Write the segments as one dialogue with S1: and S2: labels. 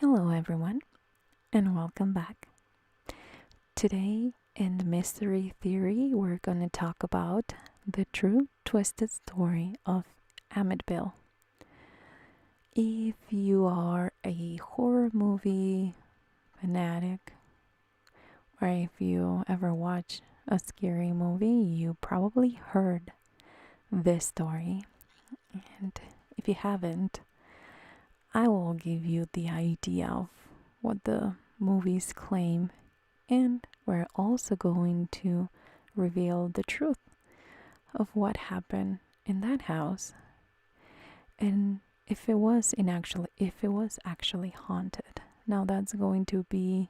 S1: Hello, everyone, and welcome back. Today, in the Mystery Theory, we're going to talk about the true twisted story of Amityville. If you are a horror movie fanatic, or if you ever watch a scary movie, you probably heard this story. And if you haven't, I will give you the idea of what the movies claim, and we're also going to reveal the truth of what happened in that house and if it was actually haunted. Now that's going to be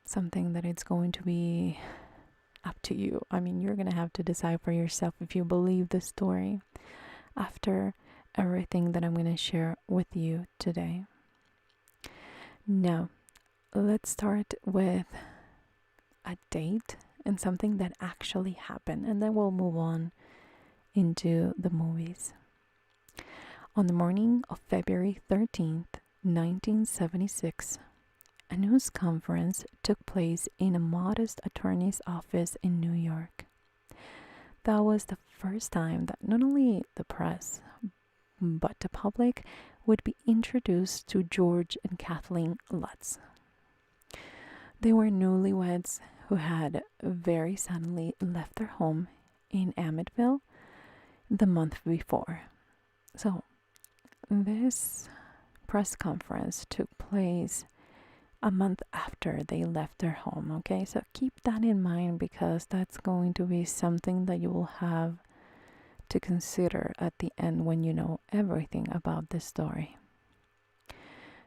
S1: something that it's going to be up to you. I mean, you're going to have to decide for yourself if you believe the story after everything that I'm going to share with you today. Now, let's start with a date and something that actually happened, and then we'll move on into the movies. On the morning of February 13th, 1976, a news conference took place in a modest attorney's office in New York. That was the first time that not only the press, but the public would be introduced to George and Kathleen Lutz. They were newlyweds who had very suddenly left their home in Amityville the month before. So, this press conference took place a month after they left their home, okay? So, keep that in mind because that's going to be something that you will have to consider at the end when you know everything about this story.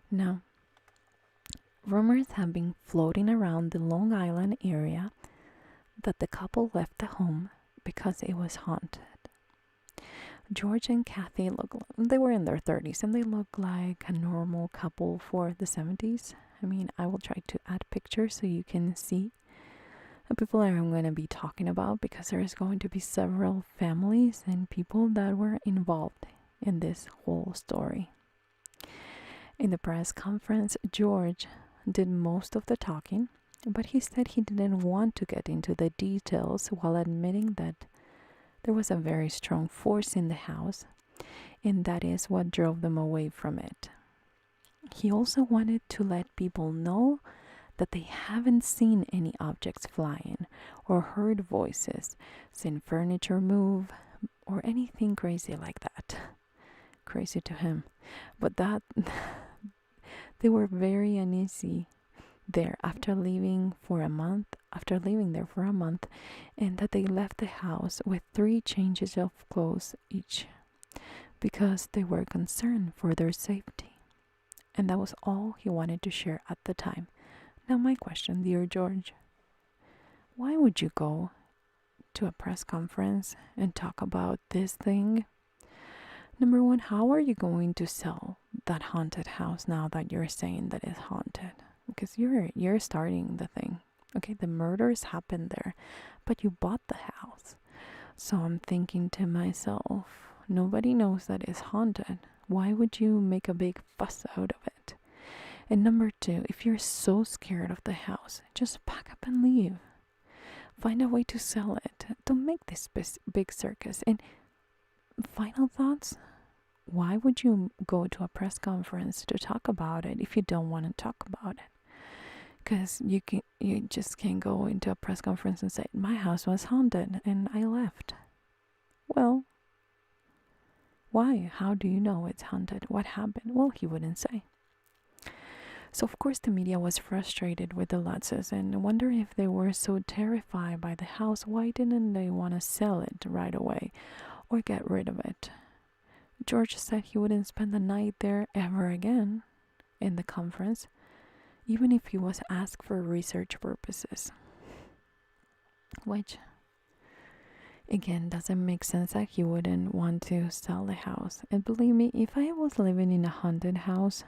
S1: Now, rumors have been floating around the Long Island area that the couple left the home because it was haunted. George and Kathy they were in their 30s and they look like a normal couple for the 70s. I mean, I will try to add pictures so you can see the people that I'm going to be talking about because there is going to be several families and people that were involved in this whole story. In the press conference, George did most of the talking, but he said he didn't want to get into the details while admitting that there was a very strong force in the house, and that is what drove them away from it. He also wanted to let people know that they haven't seen any objects flying or heard voices, seen furniture move, or anything crazy like that. Crazy to him. But that they were very uneasy there after leaving there for a month, and that they left the house with 3 changes of clothes each because they were concerned for their safety. And that was all he wanted to share at the time. Now my question, dear George, why would you go to a press conference and talk about this thing? Number one, how are you going to sell that haunted house now that you're saying that it's haunted? Because you're starting the thing. Okay, the murders happened there, but you bought the house. So I'm thinking to myself, nobody knows that it's haunted. Why would you make a big fuss out of it? And number two, if you're so scared of the house, just pack up and leave. Find a way to sell it. Don't make this big circus. And final thoughts? Why would you go to a press conference to talk about it if you don't want to talk about it? Because you just can't go into a press conference and say, my house was haunted and I left. Well, why? How do you know it's haunted? What happened? Well, he wouldn't say. So of course the media was frustrated with the Lutzes and wondered if they were so terrified by the house, why didn't they want to sell it right away or get rid of it? George said he wouldn't spend the night there ever again in the conference, even if he was asked for research purposes. Which, again, doesn't make sense that he wouldn't want to sell the house. And believe me, if I was living in a haunted house,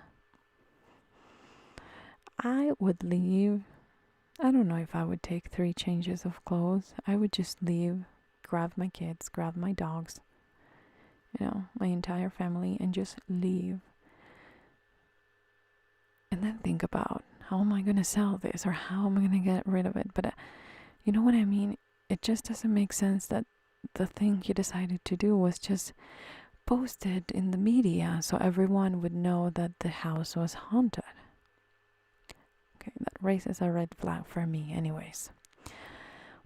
S1: I would leave. I don't know if I would take 3 changes of clothes. I would just leave, grab my kids, grab my dogs, my entire family, and just leave. think about how am I going to sell this or how am I going to get rid of it. But you know what I mean? It just doesn't make sense that the thing he decided to do was just post it in the media so everyone would know that the house was haunted. Okay, that raises a red flag for me, anyways.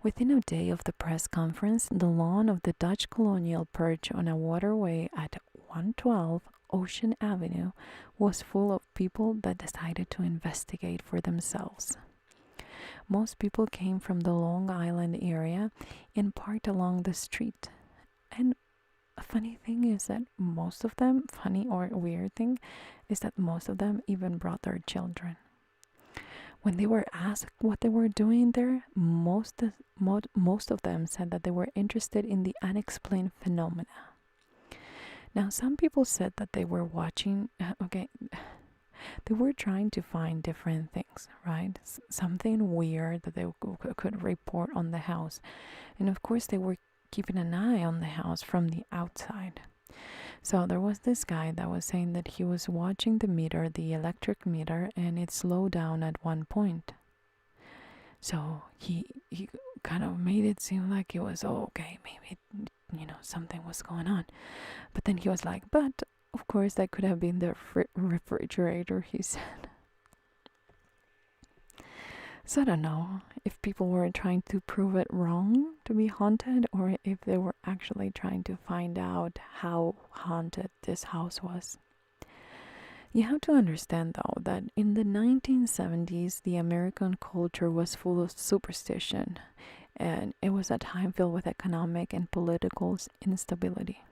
S1: Within a day of the press conference, the lawn of the Dutch colonial perch on a waterway at 112 Ocean Avenue was full of people that decided to investigate for themselves. Most people came from the Long Island area and parked along the street. And a funny thing is that most of them, funny or weird thing, is that most of them even brought their children. When they were asked what they were doing there, most of them said that they were interested in the unexplained phenomena. Now, some people said that they were watching, they were trying to find different things, right? Something weird that they could report on the house. And of course, they were keeping an eye on the house from the outside. So there was this guy that was saying that he was watching the meter, the electric meter, and it slowed down at one point. So he kind of made it seem like it was, oh, okay, maybe, something was going on. But then he was like, but of course that could have been the refrigerator, he said. So I don't know if people were trying to prove it wrong to be haunted or if they were actually trying to find out how haunted this house was. You have to understand, though, that in the 1970s, the American culture was full of superstition, and it was a time filled with economic and political instability.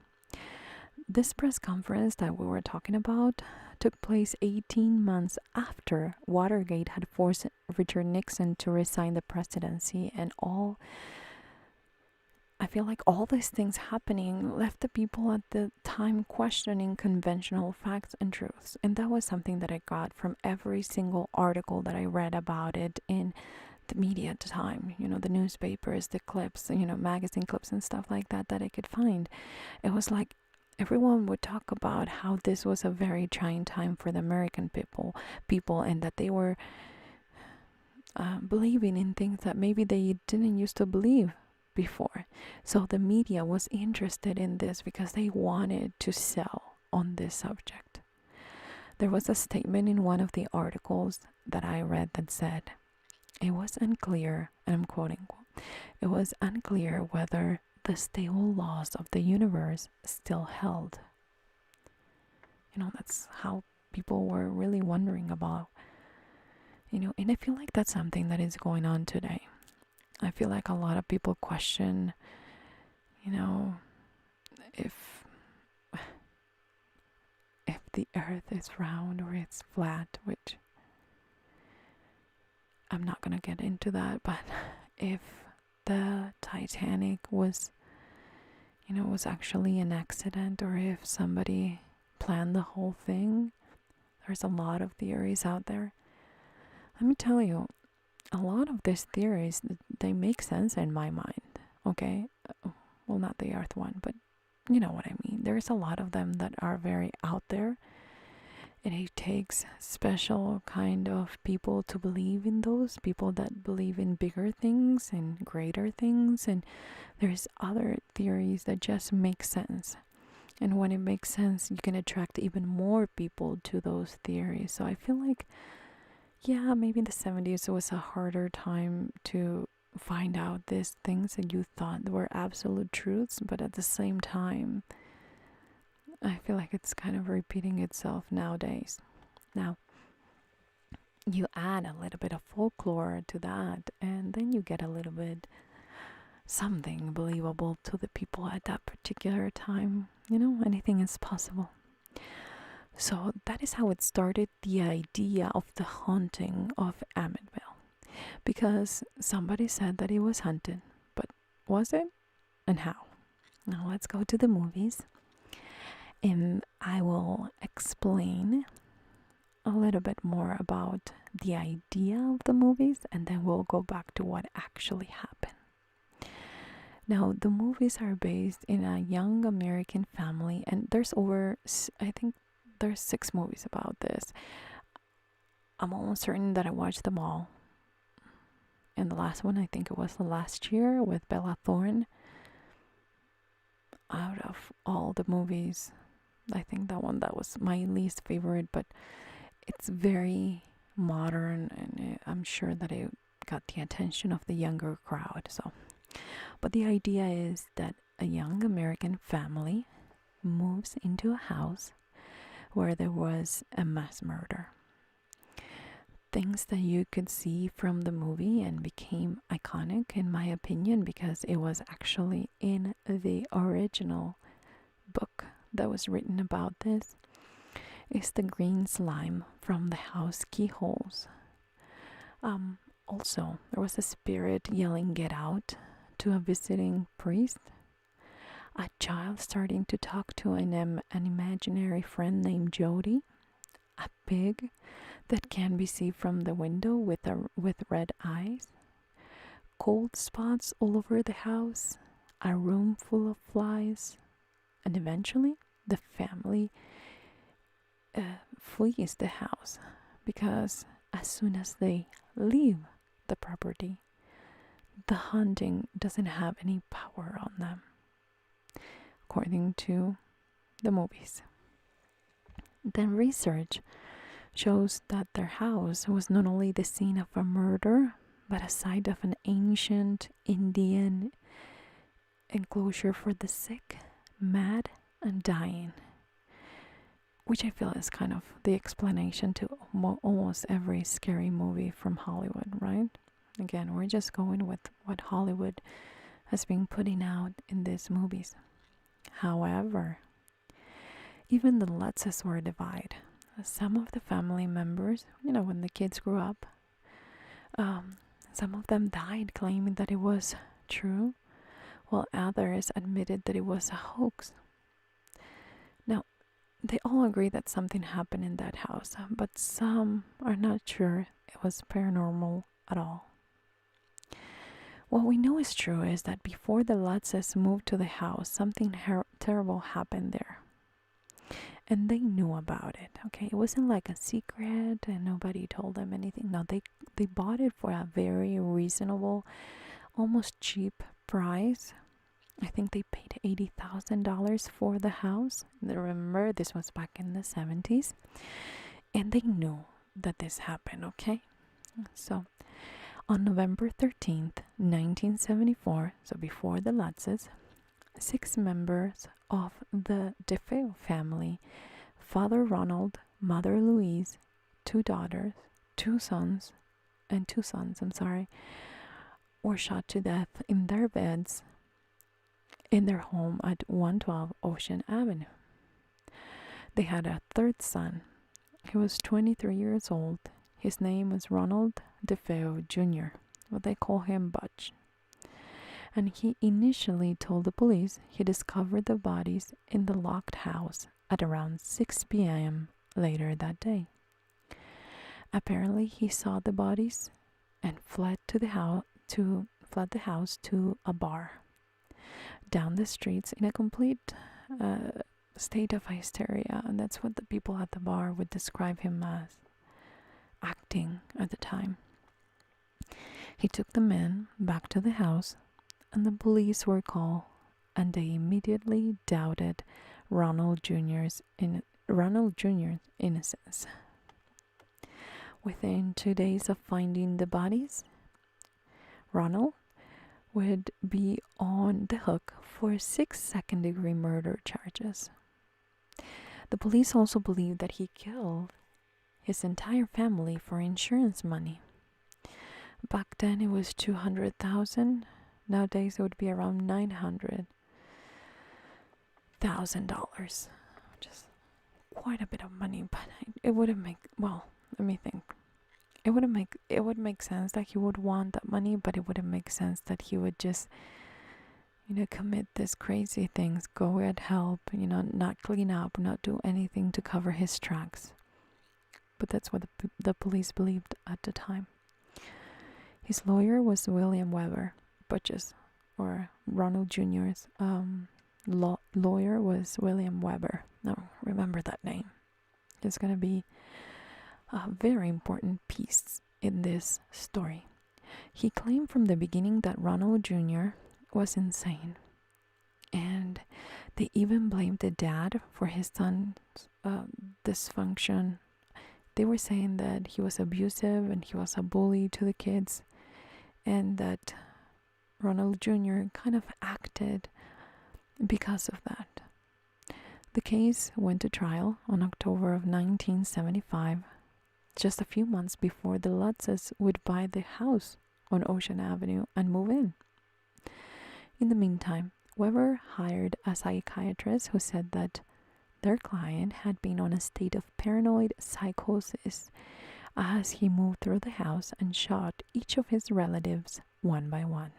S1: This press conference that we were talking about took place 18 months after Watergate had forced Richard Nixon to resign the presidency, and I feel like all these things happening left the people at the time questioning conventional facts and truths. And that was something that I got from every single article that I read about it in the media at the time, the newspapers, the clips, magazine clips and stuff like that I could find. It was like everyone would talk about how this was a very trying time for the American people, and that they were believing in things that maybe they didn't used to believe before. So the media was interested in this because they wanted to sell on this subject. There was a statement in one of the articles that I read that said, it was unclear, and I'm quoting, it was unclear whether the stable laws of the universe still held. That's how people were really wondering about, and I feel like that's something that is going on today. I feel like a lot of people question, if the earth is round or it's flat, which I'm not going to get into that, but if the Titanic was actually an accident, or if somebody planned the whole thing. There's a lot of theories out there. Let me tell you, a lot of these theories, they make sense in my mind, okay? Well, not the Earth one, but you know what I mean. There's a lot of them that are very out there, and it takes special kind of people to believe in those, people that believe in bigger things and greater things, and there's other theories that just make sense. And when it makes sense, you can attract even more people to those theories. So I feel like, yeah, maybe in the 70s it was a harder time to find out these things that you thought were absolute truths, but at the same time, I feel like it's kind of repeating itself nowadays. Now, you add a little bit of folklore to that, and then you get a little bit something believable to the people at that particular time. Anything is possible. So that is how it started, the idea of the haunting of Amityville. Because somebody said that it was haunted, but was it? And how? Now let's go to the movies, and I will explain a little bit more about the idea of the movies, and then we'll go back to what actually happened. Now, the movies are based in a young American family, and I think there's 6 movies about this. I'm almost certain that I watched them all. And the last one, I think it was the last year with Bella Thorne. Out of all the movies, I think that was my least favorite, but it's very modern, and I'm sure that it got the attention of the younger crowd. So, but the idea is that a young American family moves into a house where there was a mass murder. Things that you could see from the movie and became iconic, in my opinion, because it was actually in the original book that was written about this, is the green slime from the house keyholes. Also, there was a spirit yelling, "Get out," to a visiting priest. A child starting to talk to an imaginary friend named Jody. A pig that can be seen from the window with red eyes. Cold spots all over the house. A room full of flies. And eventually, the family flees the house because as soon as they leave the property, the haunting doesn't have any power on them, according to the movies. Then research shows that their house was not only the scene of a murder, but a site of an ancient Indian enclosure for the sick, mad, and dying, which I feel is kind of the explanation to almost every scary movie from Hollywood, right? Again, we're just going with what Hollywood has been putting out in these movies. However, even the Lutzes were divided. Some of the family members, when the kids grew up, some of them died claiming that it was true, while others admitted that it was a hoax. Now, they all agree that something happened in that house, but some are not sure it was paranormal at all. What we know is true is that before the Lutzes moved to the house, something terrible happened there. And they knew about it, okay? It wasn't like a secret and nobody told them anything. No, they bought it for a very reasonable, almost cheap price. I think they paid $80,000 for the house. And remember, this was back in the 70s. And they knew that this happened, okay? So, on November 13th, 1974, so before the Lutzes, 6 members of the DeFeo family, Father Ronald, Mother Louise, 2 daughters, 2 sons, were shot to death in their beds in their home at 112 Ocean Avenue. They had a 3rd son. He was 23 years old. His name was Ronald DeFeo Jr. Well, they call him Butch. And he initially told the police he discovered the bodies in the locked house at around 6 p.m. later that day. Apparently, he saw the bodies and fled the house to a bar down the streets in a complete state of hysteria, and that's what the people at the bar would describe him as acting at the time. He took the men back to the house, and the police were called, and they immediately doubted Ronald Jr.'s innocence. Within 2 days of finding the bodies, Ronald would be on the hook for 6 second-degree murder charges. The police also believed that he killed his entire family for insurance money. Back then it was $200,000. Nowadays it would be around $900,000. Just quite a bit of money, but it wouldn't make, well, let me think. It would make sense that he would want that money, but it wouldn't make sense that he would just, commit these crazy things, go get help, not clean up, not do anything to cover his tracks. But that's what the police believed at the time. His lawyer was William Weber, or Ronald Jr.'s lawyer was William Weber. Now, remember that name. It's going to be a very important piece in this story. He claimed from the beginning that Ronald Jr. was insane, and they even blamed the dad for his son's dysfunction. They were saying that he was abusive and he was a bully to the kids, and that Ronald Jr. kind of acted because of that. The case went to trial on October of 1975, just a few months before the Lutzes would buy the house on Ocean Avenue and move in. In the meantime, Weber hired a psychiatrist who said that their client had been on a state of paranoid psychosis as he moved through the house and shot each of his relatives one by one.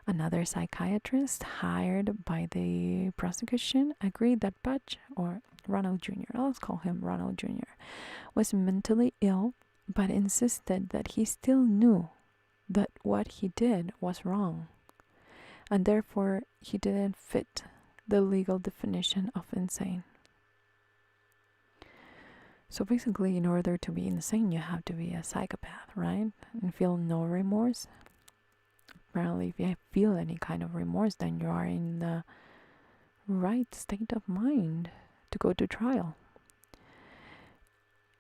S1: Another psychiatrist hired by the prosecution agreed that Butch, or Ronald Jr., let's call him Ronald Jr., was mentally ill, but insisted that he still knew that what he did was wrong, and therefore he didn't fit the legal definition of insane. So basically, in order to be insane, you have to be a psychopath, right? And feel no remorse. Apparently, if you feel any kind of remorse, then you are in the right state of mind to go to trial.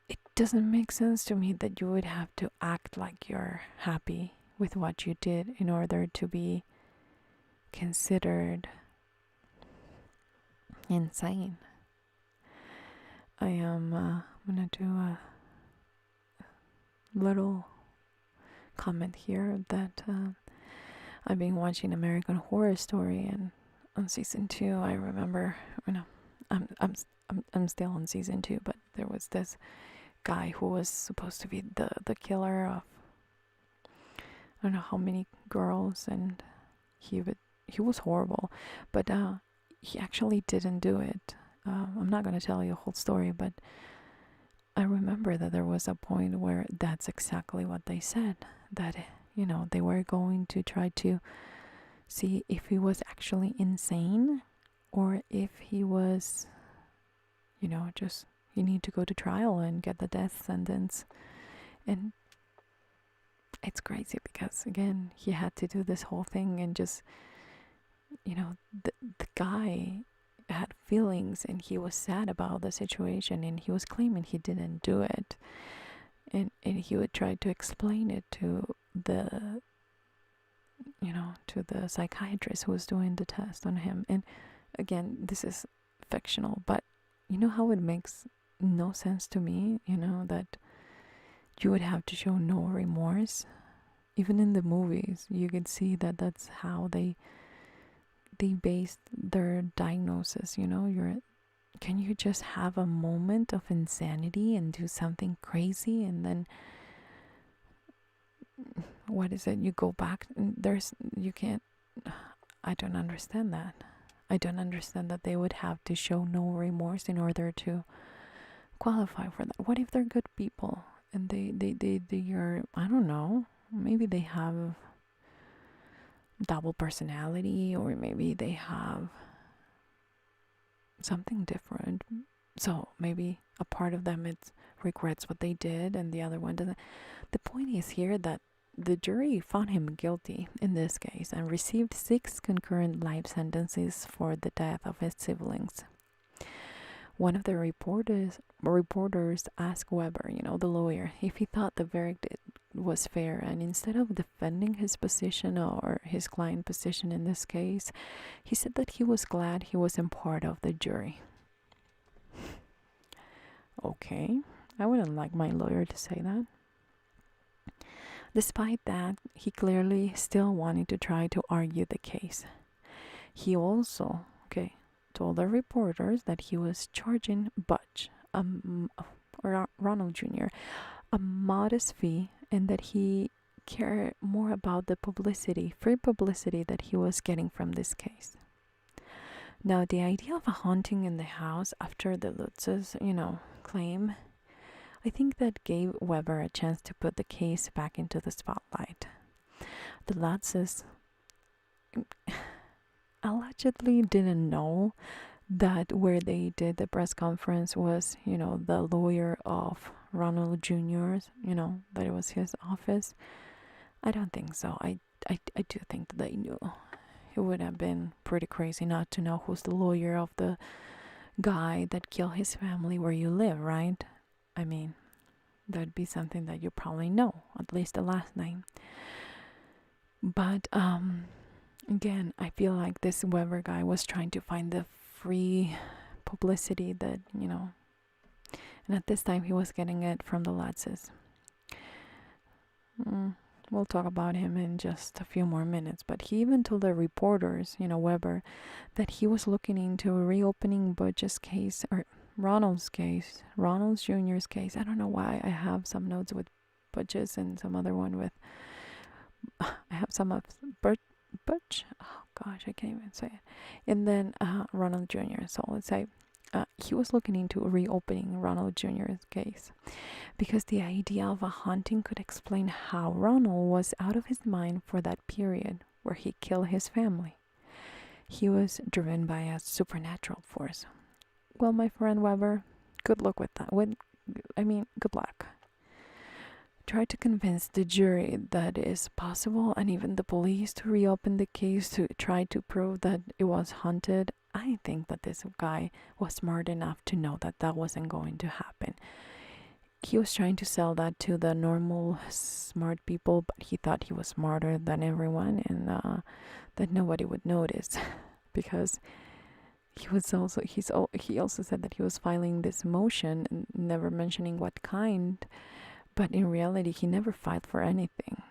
S1: It doesn't make sense to me that you would have to act like you're happy with what you did in order to be considered insane. I am gonna do a little comment here that I've been watching American Horror Story, and on season 2, I remember, I'm still on season 2, but there was this guy who was supposed to be the killer of I don't know how many girls, and he was horrible, but he actually didn't do it. I'm not going to tell you a whole story, but I remember that there was a point where that's exactly what they said, that they were going to try to see if he was actually insane or if he was just you need to go to trial and get the death sentence. And it's crazy because, again, he had to do this whole thing, and just the guy had feelings and he was sad about the situation, and he was claiming he didn't do it, and he would try to explain it to the psychiatrist who was doing the test on him. And again, this is fictional, but you know how it makes no sense to me, that you would have to show no remorse. Even in the movies, you could see that that's how they based their diagnosis. Can you just have a moment of insanity and do something crazy, and then what is it? You go back and you can't. I don't understand that. I don't understand that they would have to show no remorse in order to qualify for that. What if they're good people and they are, I don't know, maybe they have double personality, or maybe they have something different. So maybe a part of them regrets what they did and the other one doesn't. The point is here that the jury found him guilty in this case and received 6 concurrent life sentences for the death of his siblings. One of the reporters asked Weber, the lawyer, if he thought the verdict was fair, and instead of defending his position or his client position in this case, he said that he was glad he wasn't part of the jury. Okay, I wouldn't like my lawyer to say that. Despite that, he clearly still wanted to try to argue the case. He also, told the reporters that he was charging Butch, or Ronald Jr., a modest fee, and that he cared more about the free publicity that he was getting from this case. Now, the idea of a haunting in the house after the Lutzes, claim, I think that gave Weber a chance to put the case back into the spotlight. The Lutzes allegedly didn't know that where they did the press conference was, the lawyer of Ronald Jr.'s, that it was his office. I don't think so. I do think that they knew. It would have been pretty crazy not to know who's the lawyer of the guy that killed his family where you live, right? I mean, that'd be something that you probably know, at least the last name. But again, I feel like this Weber guy was trying to find the free publicity that, and at this time he was getting it from the Lutzes. We'll talk about him in just a few more minutes, but he even told the reporters, Weber, that he was looking into reopening Butch's case, or Ronald Jr.'s case. I don't know why I have some notes with Butch's and some other one with, I have some of Butch. Oh gosh, I can't even say it. And then Ronald Jr. So let's say he was looking into reopening Ronald Jr.'s case because the idea of a haunting could explain how Ronald was out of his mind for that period where he killed his family. He was driven by a supernatural force. Well, my friend Weber, good luck with that. Good luck. Try to convince the jury that is possible, and even the police, to reopen the case to try to prove that it was haunted. I think that this guy was smart enough to know that that wasn't going to happen. He was trying to sell that to the normal smart people, but he thought he was smarter than everyone, and that nobody would notice because he also said that he was filing this motion and never mentioning what kind. But in reality, he never filed for anything.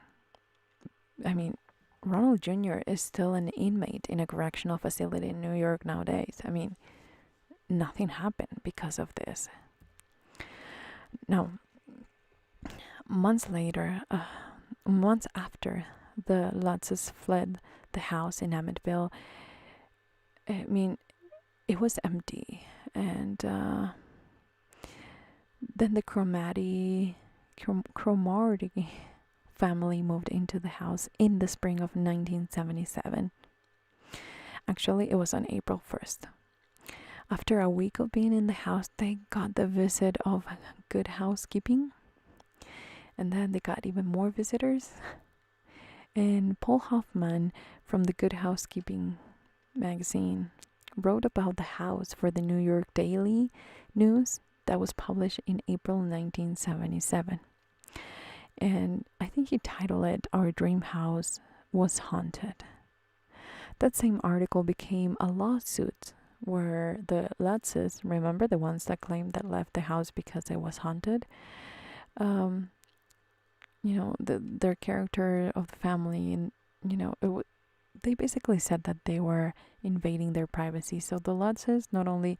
S1: I mean, Ronald Jr. is still an inmate in a correctional facility in New York nowadays. I mean, nothing happened because of this. Now, months after the Lutzes fled the house in Amityville, I mean, it was empty. And then the Cromartie family moved into the house in the spring of 1977. Actually, it was on April 1st. After a week of being in the house, they got the visit of Good Housekeeping. And then they got even more visitors. And Paul Hoffman from the Good Housekeeping magazine wrote about the house for the New York Daily News that was published in April 1977. And I think he titled it "Our Dream House Was Haunted." That same article became a lawsuit where the Lutzes, remember the ones that claimed that left the house because it was haunted, their character of the family, and they basically said that they were invading their privacy. So the Lutzes not only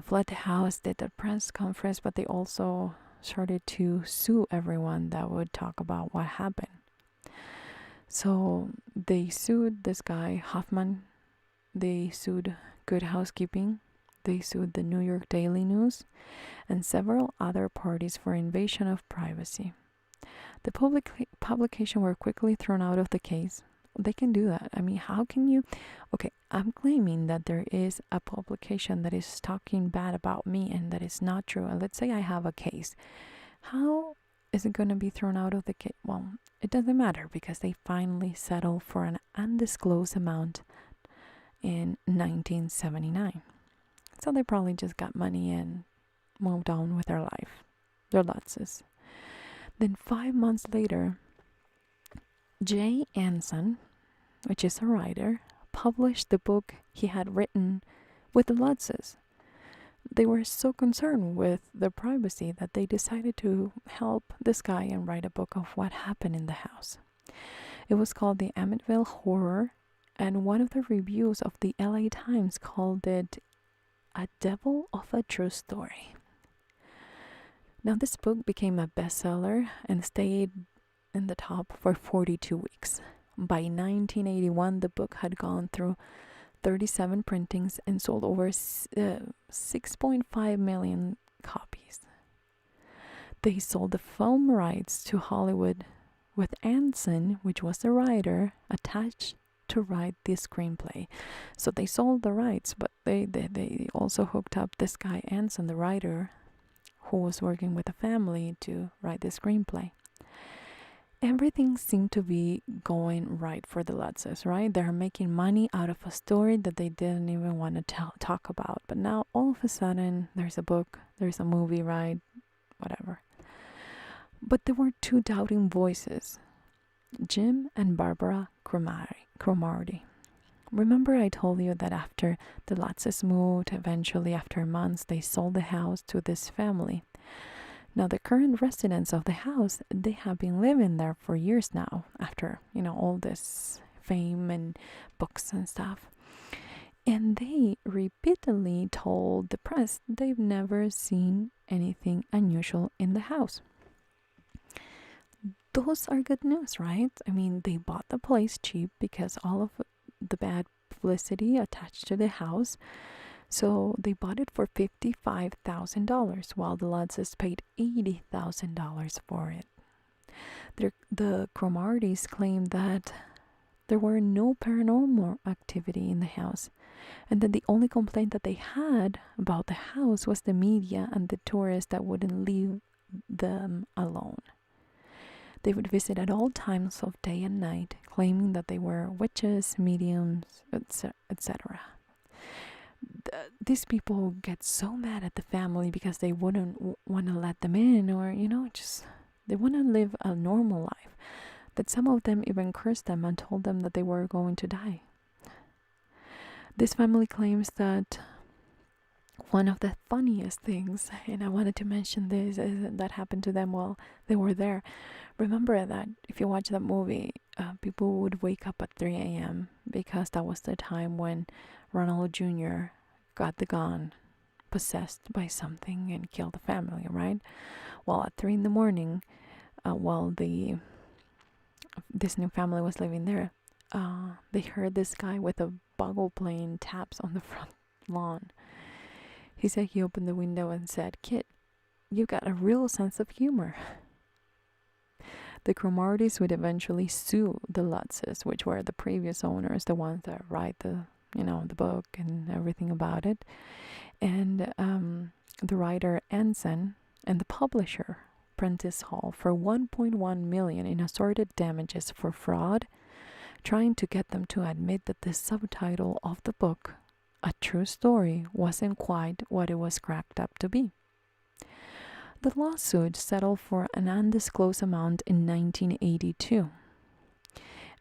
S1: fled the house, did the press conference, but they also started to sue everyone that would talk about what happened. So they sued this guy, Hoffman. They sued Good Housekeeping. They sued the New York Daily News and several other parties for invasion of privacy. The publication were quickly thrown out of the case. They can do that. I mean, how can you? Okay, I'm claiming that there is a publication that is talking bad about me and that is not true. And let's say I have a case. How is it going to be thrown out of the case? Well, it doesn't matter because they finally settled for an undisclosed amount in 1979. So they probably just got money and moved on with their life. Their Lutzes. Then 5 months later, Jay Anson, which is a writer, published the book he had written with the Lutzes. They were so concerned with their privacy that they decided to help this guy and write a book of what happened in the house. It was called The Amityville Horror, and one of the reviews of the LA Times called it A Devil of a True Story. Now, this book became a bestseller and stayed in the top for 42 weeks. By 1981, the book had gone through 37 printings and sold over 6.5 million copies. They sold the film rights to Hollywood with Anson, which was the writer, attached to write this screenplay. So they sold the rights, but they also hooked up this guy Anson, the writer, who was working with the family to write the screenplay. Everything seemed to be going right for the Lutzes, right? They're making money out of a story that they didn't even want to talk about. But now all of a sudden, there's a book, there's a movie, right? Whatever. But there were two doubting voices, Jim and Barbara Cromarty. Remember I told you that after the Lutzes moved, eventually after months, they sold the house to this family. Now, the current residents of the house, they have been living there for years now, after, all this fame and books and stuff. And they repeatedly told the press they've never seen anything unusual in the house. Those are good news, right? I mean, they bought the place cheap because all of the bad publicity attached to the house. So they bought it for $55,000, while the Lutzes paid $80,000 for it. The Cromartys claimed that there were no paranormal activity in the house, and that the only complaint that they had about the house was the media and the tourists that wouldn't leave them alone. They would visit at all times of day and night, claiming that they were witches, mediums, etc. These people get so mad at the family because they wouldn't want to let them in, or just they want to live a normal life, that some of them even cursed them and told them that they were going to die. This family claims that one of the funniest things, and I wanted to mention this, is that happened to them while they were there. Remember that if you watch that movie, people would wake up at 3 a.m. because that was the time when Ronald Jr. got the gun, possessed by something, and killed the family, right? Well, at 3 in the morning, while this new family was living there, they heard this guy with a bugle playing taps on the front lawn. He said he opened the window and said, "Kid, you got a real sense of humor." The Cromartys would eventually sue the Lutzes, which were the previous owners, the ones that write the book and everything about it, and the writer Anson and the publisher Prentice Hall for $1.1 million in assorted damages for fraud, trying to get them to admit that the subtitle of the book, A True Story, wasn't quite what it was cracked up to be. The lawsuit settled for an undisclosed amount in 1982,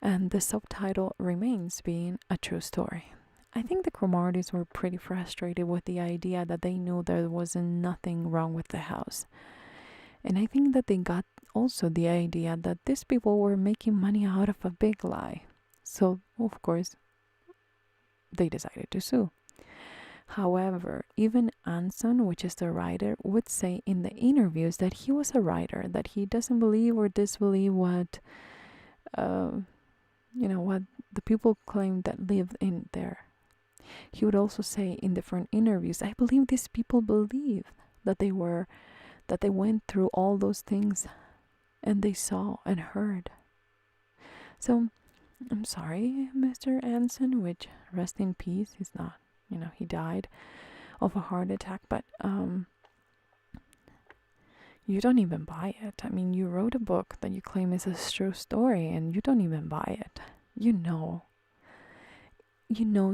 S1: and the subtitle remains being A True Story. I think the Cromartys were pretty frustrated with the idea that they knew there was nothing wrong with the house. And I think that they got also the idea that these people were making money out of a big lie. So, of course, they decided to sue. However, even Anson, which is the writer, would say in the interviews that he was a writer, that he doesn't believe or disbelieve what what the people claimed that lived in there. He would also say in different interviews, "I believe these people believe that they went through all those things and they saw and heard." So I'm sorry, Mr. Anson, which rest in peace. He's not, he died of a heart attack, but you don't even buy it. I mean, you wrote a book that you claim is a true story and you don't even buy it. You know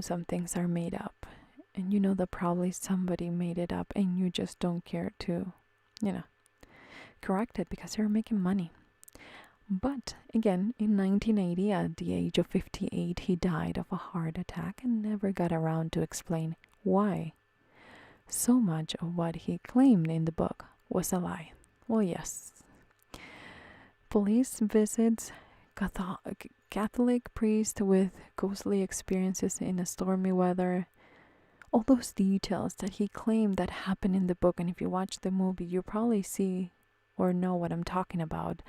S1: some things are made up, and you know that probably somebody made it up and you just don't care to, correct it because you're making money. But again, in 1980, at the age of 58, he died of a heart attack and never got around to explain why so much of what he claimed in the book was a lie. Well, yes. Police visits, Catholic priest with ghostly experiences in a stormy weather, all those details that he claimed that happened in the book. And if you watch the movie, you probably see or know what I'm talking about.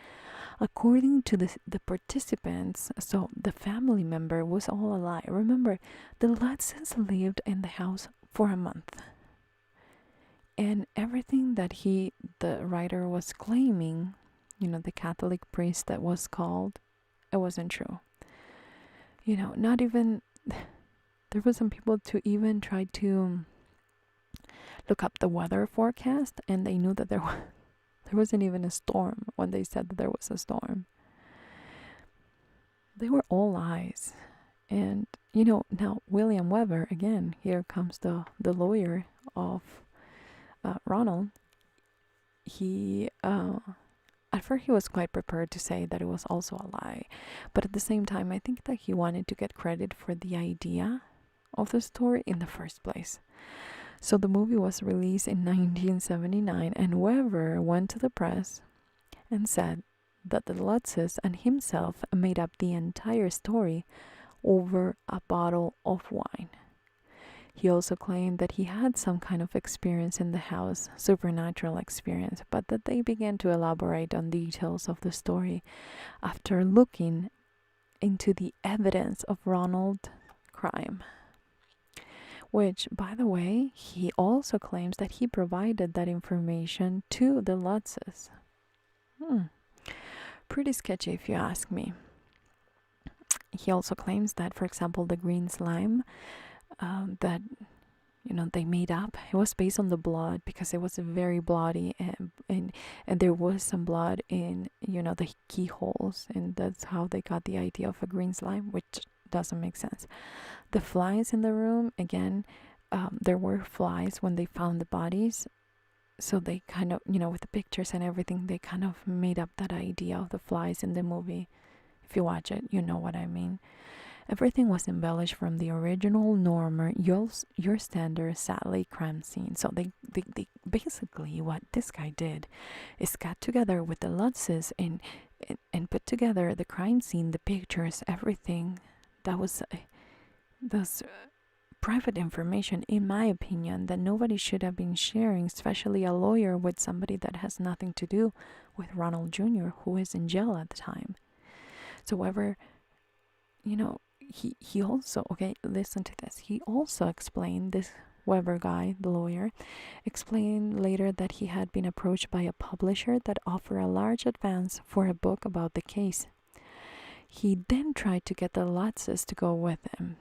S1: According to the participants, so the family member was all a lie. Remember, the Lutzes lived in the house for a month. And everything that the writer was claiming, the Catholic priest that was called, it wasn't true. not even, there were some people to even try to look up the weather forecast, and they knew that there wasn't even a storm when they said that there was a storm. They were all lies. And now William Weber, again, here comes the lawyer of Ronald. He at first he was quite prepared to say that it was also a lie, but at the same time I think that he wanted to get credit for the idea of the story in the first place. So the movie was released in 1979, and Weber went to the press and said that the Lutzes and himself made up the entire story over a bottle of wine. He also claimed that he had some kind of experience in the house, supernatural experience, but that they began to elaborate on details of the story after looking into the evidence of Ronald's crime. Which, by the way, he also claims that he provided that information to the Lutzes. Pretty sketchy if you ask me. He also claims that, for example, the green slime that they made up, it was based on the blood, because it was very bloody, and there was some blood in the keyholes, and that's how they got the idea of a green slime, which doesn't make sense. The flies in the room, again, there were flies when they found the bodies, so they kind of, with the pictures and everything, they kind of made up that idea of the flies in the movie. If you watch it, you know what I mean. Everything was embellished from the original Normer, your standard Sally crime scene. So they basically, what this guy did is got together with the Lutzes and put together the crime scene, the pictures, everything. That was those private information, in my opinion, that nobody should have been sharing, especially a lawyer with somebody that has nothing to do with Ronald Jr., who is in jail at the time. So Weber, he also, okay, listen to this. He also explained, this Weber guy, the lawyer, explained later that he had been approached by a publisher that offered a large advance for a book about the case. He then tried to get the Lutzes to go with him,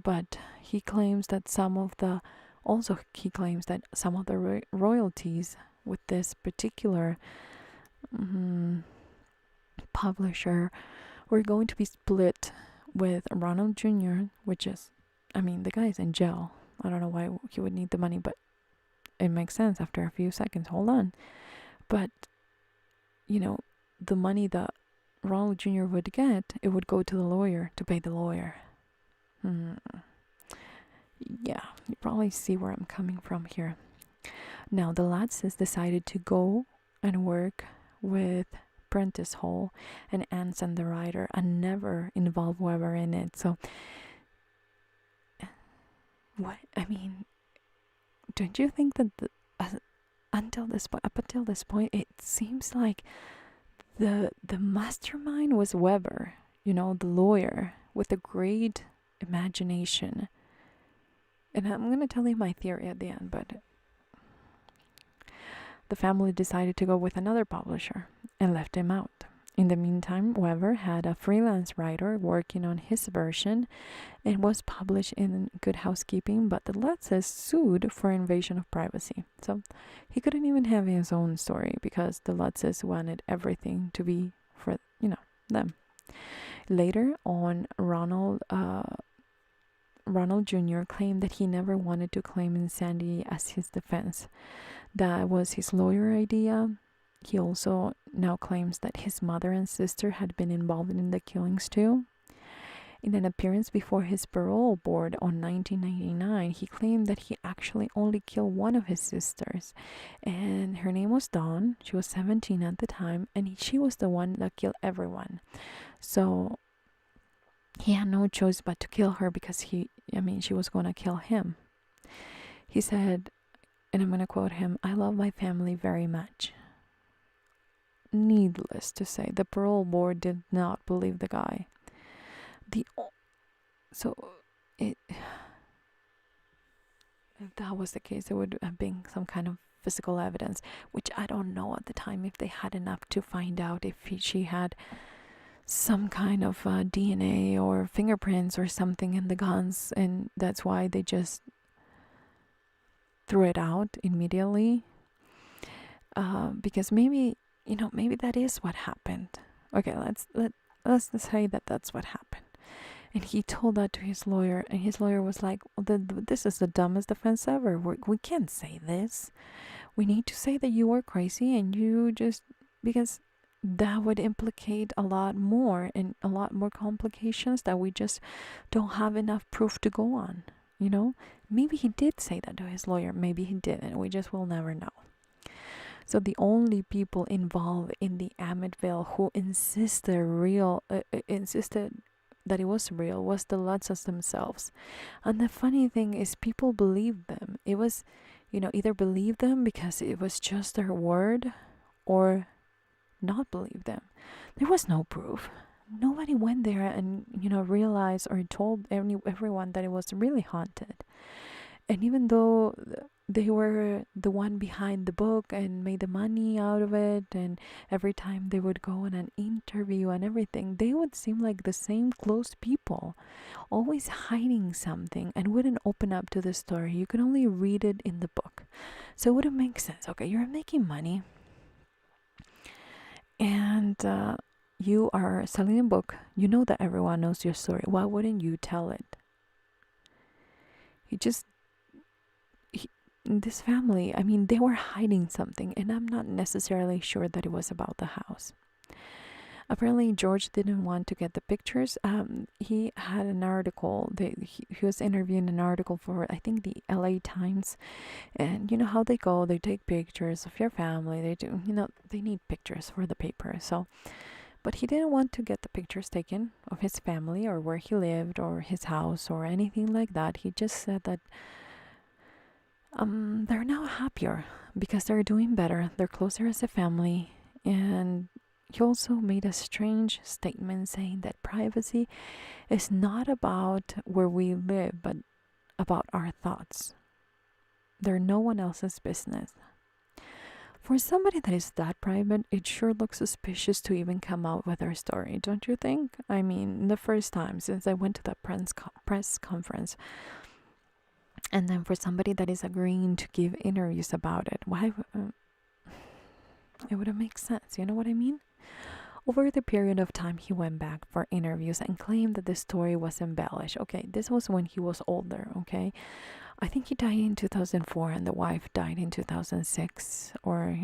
S1: but he claims that some of the royalties with this particular publisher were going to be split with Ronald Jr., which is, the guy is in jail. I don't know why he would need the money, but it makes sense after a few seconds. Hold on. But, the money that Ronald Jr. would get, it would go to the lawyer, to pay the lawyer. Yeah, you probably see where I'm coming from here. Now, the Lutzes decided to go and work with Prentice Hall and Anson the writer, and never involve Weber in it. So, don't you think that up until this point, it seems like the mastermind was Weber, the lawyer with a great imagination. And I'm gonna tell you my theory at the end, but the family decided to go with another publisher and left him out. In the meantime, Weber had a freelance writer working on his version and was published in Good Housekeeping, but the Lutzes sued for invasion of privacy. So he couldn't even have his own story because the Lutzes wanted everything to be for, them. Later on, Ronald Jr. claimed that he never wanted to claim insanity as his defense. That was his lawyer idea. He also now claims that his mother and sister had been involved in the killings too. In an appearance before his parole board on 1999, he claimed that he actually only killed one of his sisters, and her name was Dawn. She was 17 at the time, and she was the one that killed everyone. So he had no choice but to kill her because she was going to kill him. He said, and I'm going to quote him, "I love my family very much." Needless to say, the parole board did not believe the guy. If that was the case, there would have been some kind of physical evidence, which I don't know at the time if they had enough to find out if she had some kind of DNA or fingerprints or something in the guns, and that's why they just threw it out immediately. Because maybe, maybe that is what happened. Okay, let's say that that's what happened. And he told that to his lawyer, and his lawyer was like, "This is the dumbest defense ever. We can't say this. We need to say that you were crazy and you just because that would implicate a lot more and a lot more complications that we just don't have enough proof to go on. Maybe he did say that to his lawyer. Maybe he didn't. We just will never know." So the only people involved in the Amityville who insisted that it was real was the Lutzes themselves. And the funny thing is people believed them. It was, either believe them because it was just their word or not believe them. There was no proof. Nobody went there and, realized or told everyone that it was really haunted. And even though they were the one behind the book and made the money out of it, and every time they would go on an interview and everything, they would seem like the same close people, always hiding something and wouldn't open up to the story. You could only read it in the book. So it wouldn't make sense. Okay, you're making money and you are selling a book. You know that everyone knows your story. Why wouldn't you tell it? This family, I mean, they were hiding something, and I'm not necessarily sure that it was about the house. Apparently, George didn't want to get the pictures. He had an article. He was interviewing an article for, I think, the LA Times. And you know how they go, they take pictures of your family. They do, they need pictures for the paper. So, but he didn't want to get the pictures taken of his family or where he lived or his house or anything like that. He just said that they're now happier because they're doing better. They're closer as a family. And he also made a strange statement saying that privacy is not about where we live, but about our thoughts. They're no one else's business. For somebody that is that private, it sure looks suspicious to even come out with their story, don't you think? I mean, the first time since I went to the press conference, and then for somebody that is agreeing to give interviews about it, why? It wouldn't make sense, you know what I mean? Over the period of time, he went back for interviews and claimed that the story was embellished. Okay, this was when he was older, okay? I think he died in 2004 and the wife died in 2006 or,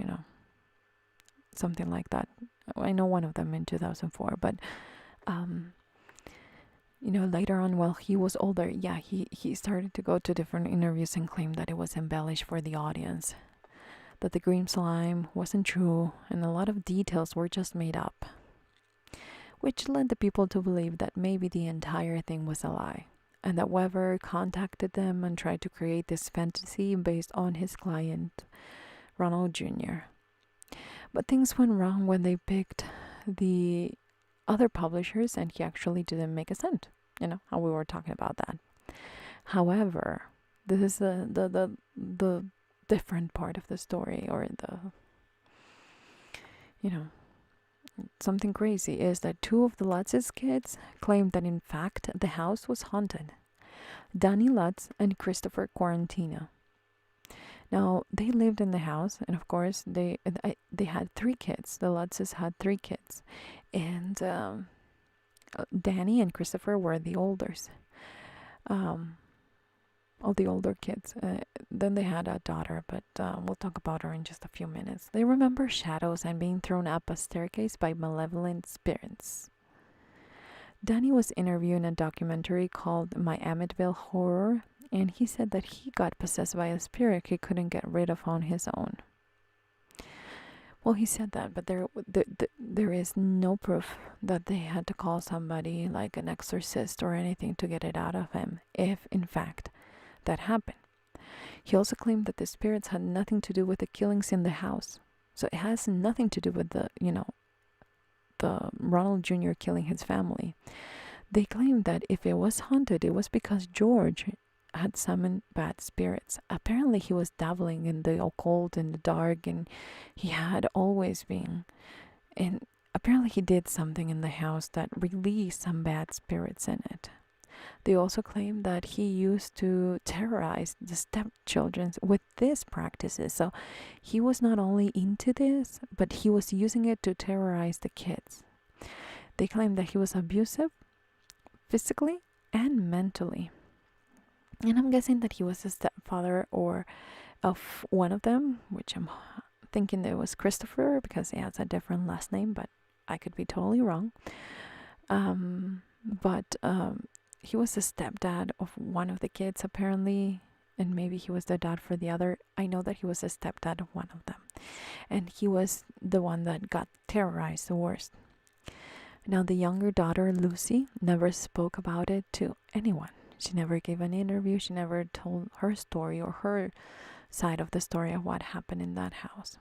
S1: something like that. I know one of them in 2004, but later on while he was older, yeah, he started to go to different interviews and claim that it was embellished for the audience, that the green slime wasn't true and a lot of details were just made up, which led the people to believe that maybe the entire thing was a lie, and that Weber contacted them and tried to create this fantasy based on his client, Ronald Jr. But things went wrong when they picked the other publishers, and he actually didn't make a cent. How we were talking about that. However, this is the different part of the story, or something crazy is that two of the Lutz's kids claimed that in fact the house was haunted. Danny Lutz and Christopher Quarantino. Now, they lived in the house, and of course, they had 3 kids. The Lutzes had 3 kids. And Danny and Christopher were the olders. All the older kids. Then they had a daughter, but we'll talk about her in just a few minutes. They remember shadows and being thrown up a staircase by malevolent spirits. Danny was interviewed in a documentary called My Amityville Horror, and he said that he got possessed by a spirit he couldn't get rid of on his own. Well, he said that, but there is no proof that they had to call somebody like an exorcist or anything to get it out of him, if in fact that happened. He also claimed that the spirits had nothing to do with the killings in the house. So it has nothing to do with the Ronald Jr. killing his family. They claimed that if it was haunted, it was because George had summoned bad spirits. Apparently he was dabbling in the occult and the dark, and he had always been. And apparently he did something in the house that released some bad spirits in it. They also claim that he used to terrorize the stepchildren with these practices. So he was not only into this, but he was using it to terrorize the kids. They claim that he was abusive physically and mentally. And I'm guessing that he was a stepfather or of one of them, which I'm thinking that it was Christopher because he has a different last name, but I could be totally wrong. But he was the stepdad of one of the kids apparently, and maybe he was the dad for the other. I know that he was the stepdad of one of them, and he was the one that got terrorized the worst. Now the younger daughter, Lucy, never spoke about it to anyone. She never gave an interview. She never told her story or her side of the story of what happened in that house.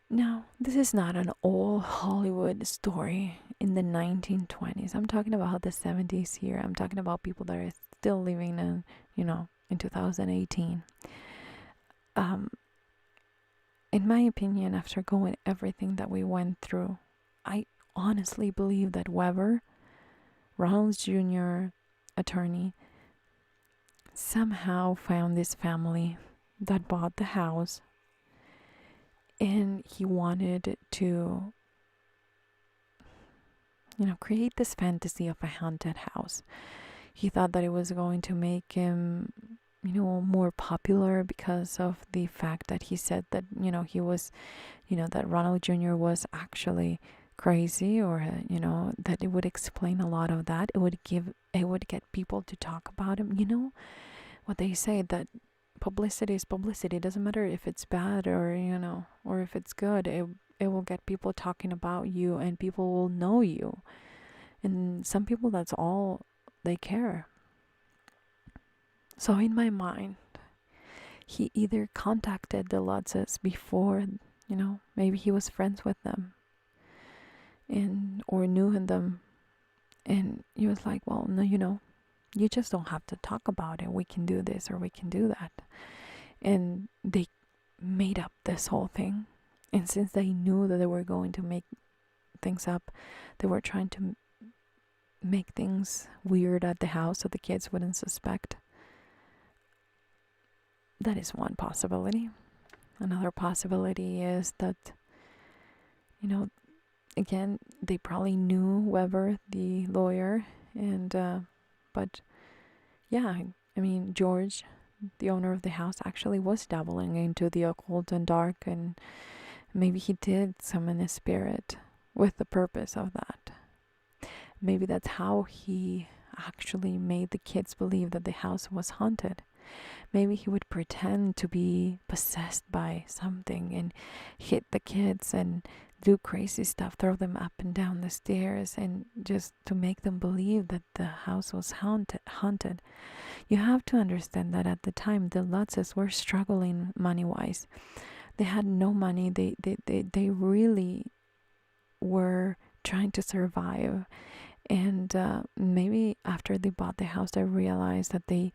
S1: Now, this is not an old Hollywood story in the 1920s. I'm talking about the 70s here. I'm talking about people that are still living in, in 2018. In my opinion, after going everything that we went through, I honestly believe that Weber, Ronald Jr., attorney, somehow found this family that bought the house, and he wanted to create this fantasy of a haunted house. He thought that it was going to make him more popular because of the fact that he said that he was that Ronald Jr. was actually crazy, or that it would explain a lot of that. It would get people to talk about him. What they say, that publicity is publicity. It doesn't matter if it's bad or or if it's good. It will get people talking about you, and people will know you. And some people, that's all they care. So in my mind, he either contacted the Lutzes before, maybe he was friends with them, and or knew them, and he was like, well, no, you just don't have to talk about it. We can do this or we can do that. And they made up this whole thing. And since they knew that they were going to make things up, they were trying to make things weird at the house so the kids wouldn't suspect. That is one possibility. Another possibility is that, again, they probably knew Weber, the lawyer, and but yeah, I mean, George, the owner of the house, actually was dabbling into the occult and dark, and maybe he did summon a spirit with the purpose of that. Maybe that's how he actually made the kids believe that the house was haunted. Maybe he would pretend to be possessed by something and hit the kids and do crazy stuff, throw them up and down the stairs, and just to make them believe that the house was haunted. You have to understand that at the time the Lutzes were struggling money-wise. They had no money. They really were trying to survive. And maybe after they bought the house, they realized that they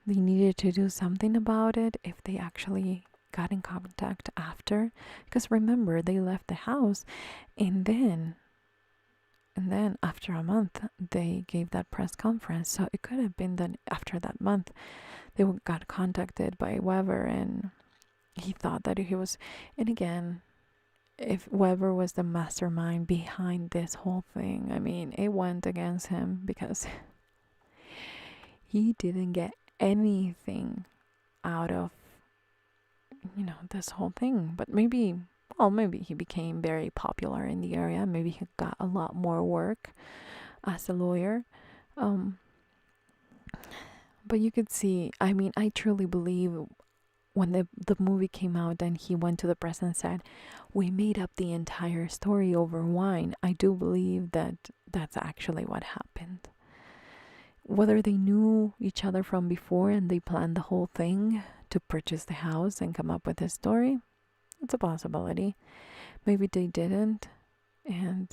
S1: needed to do something about it if they actually got in contact after. Because remember, they left the house, and then after a month, they gave that press conference. So it could have been that after that month, they got contacted by Weber, and he thought that he was. And again, if Weber was the mastermind behind this whole thing, I mean, it went against him because he didn't get anything out of this whole thing. But maybe he became very popular in the area. Maybe he got a lot more work as a lawyer. But you could see, I mean, I truly believe when the movie came out and he went to the press and said, we made up the entire story over wine, I do believe that that's actually what happened. Whether they knew each other from before and they planned the whole thing to purchase the house and come up with this story, it's a possibility. Maybe they didn't, and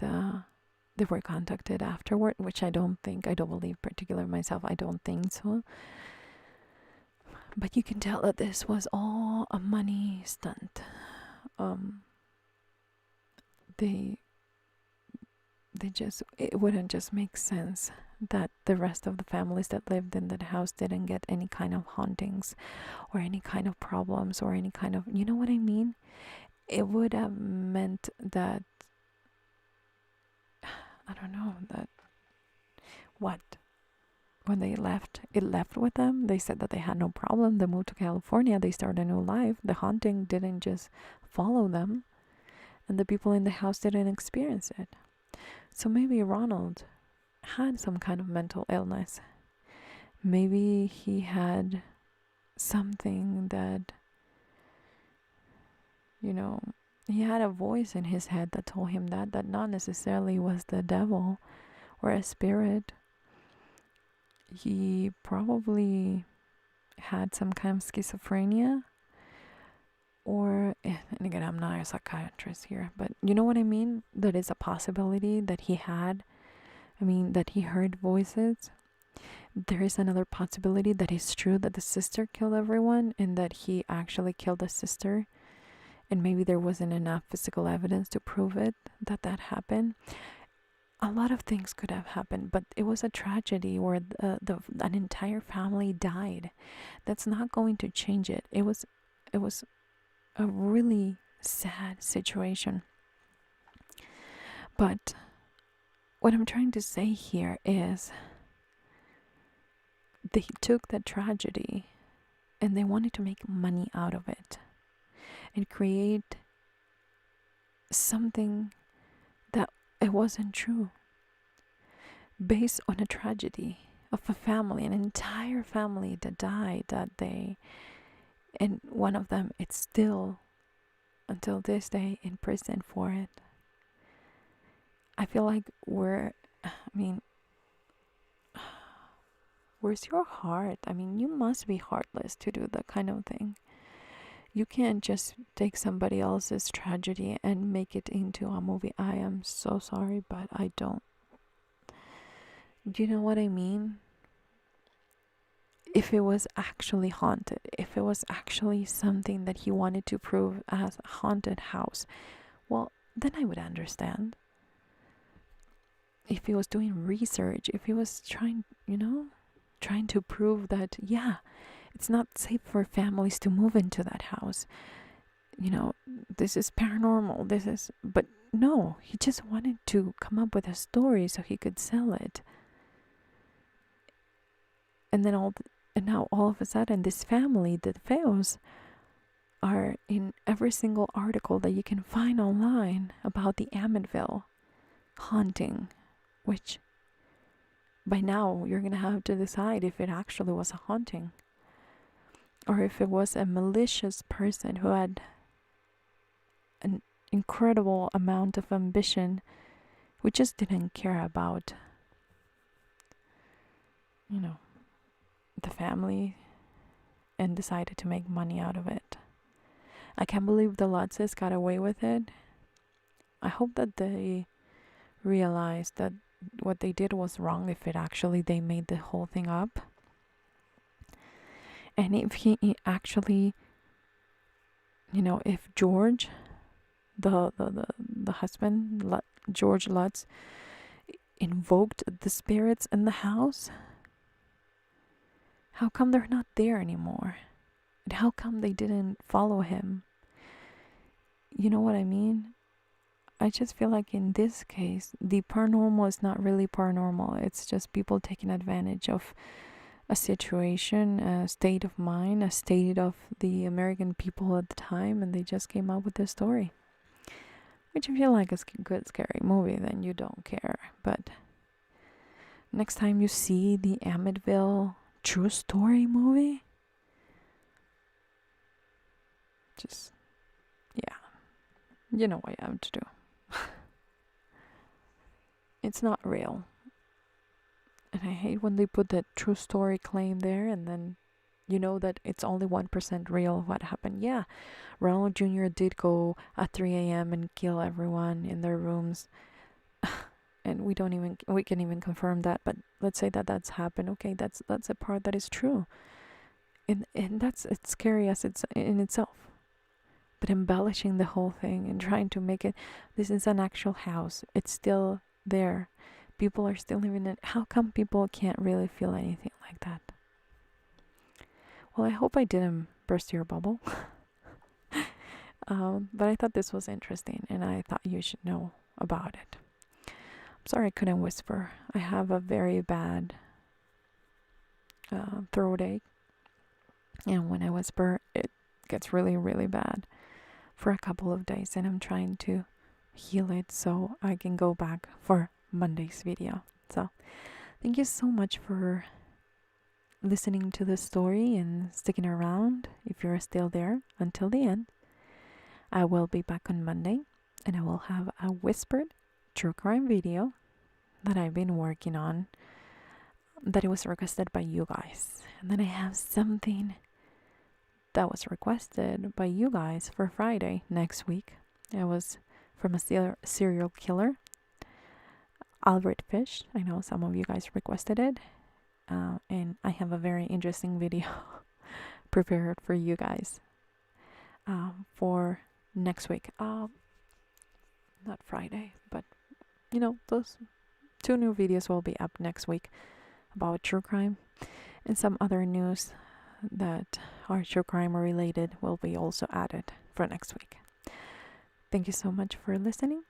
S1: they were contacted afterward, which I don't believe particularly myself. I don't think so. But you can tell that this was all a money stunt. they it wouldn't just make sense that the rest of the families that lived in that house didn't get any kind of hauntings or any kind of problems or any kind of, you know what I mean? It would have meant that, I don't know, that what? When they left, it left with them. They said that they had no problem. They moved to California. They started a new life. The haunting didn't just follow them, and the people in the house didn't experience it. So maybe Ronald had some kind of mental illness. Maybe he had something that, you know, he had a voice in his head that told him that not necessarily was the devil or a spirit. He probably had some kind of schizophrenia, or, and again, I'm not a psychiatrist here, but you know what I mean? That is a possibility that he had. I mean, that he heard voices. There is another possibility that it's true that the sister killed everyone and that he actually killed the sister, and maybe there wasn't enough physical evidence to prove it, that happened. A lot of things could have happened, but it was a tragedy where an entire family died. That's not going to change it. It was a really sad situation. But what I'm trying to say here is they took that tragedy and they wanted to make money out of it and create something that it wasn't true, based on a tragedy of a family, an entire family that died that day, and one of them is still until this day in prison for it. I feel like where's your heart? I mean, you must be heartless to do that kind of thing. You can't just take somebody else's tragedy and make it into a movie. I am so sorry, but I don't. Do you know what I mean? If it was actually haunted, if it was actually something that he wanted to prove as a haunted house, well, then I would understand. If he was doing research, if he was trying to prove that, yeah, it's not safe for families to move into that house. This is paranormal. But no, he just wanted to come up with a story so he could sell it. And then now all of a sudden, this family, the Feos, are in every single article that you can find online about the Amityville haunting, which by now you're going to have to decide if it actually was a haunting or if it was a malicious person who had an incredible amount of ambition, who just didn't care about, the family and decided to make money out of it. I can't believe the Lutzes got away with it. I hope that they realized that what they did was wrong if they made the whole thing up. And if he actually, if George, the husband, George Lutz, invoked the spirits in the house, how come they're not there anymore? And how come they didn't follow him? You know what I mean? I just feel like in this case, the paranormal is not really paranormal. It's just people taking advantage of a situation, a state of mind, a state of the American people at the time, and they just came up with this story. Which if you like a good scary movie, then you don't care. But next time you see the Amityville true story movie, just, yeah, you know what you have to do. It's not real. And I hate when they put that true story claim there and then you know that it's only 1% real of what happened. Yeah, Ronald Jr. did go at 3 a.m. and kill everyone in their rooms. And we can even confirm that, but let's say that that's happened. Okay, that's a part that is true. And it's scary as it's in itself. but embellishing the whole thing and trying to make it, this is an actual house. It's still there. People are still living in it. How come people can't really feel anything like that? Well, I hope I didn't burst your bubble. But I thought this was interesting and I thought you should know about it. I'm sorry I couldn't whisper. I have a very bad throat ache. And when I whisper, it gets really, really bad for a couple of days. And I'm trying to heal it so I can go back for Monday's video. So thank you so much for listening to the story and sticking around if you're still there until the end. I will be back on Monday and I will have a whispered true crime video that I've been working on, that it was requested by you guys. And then I have something that was requested by you guys for Friday next week. It was from a serial killer, Albert Fish. I know some of you guys requested it. And I have a very interesting video prepared for you guys for next week. Not Friday, but you know, those 2 new videos will be up next week about true crime, and some other news that are true crime related will be also added for next week. Thank you so much for listening,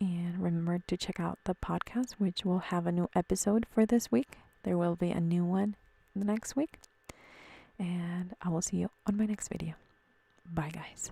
S1: and remember to check out the podcast, which will have a new episode for this week. There will be a new one the next week, and I will see you on my next video. Bye guys.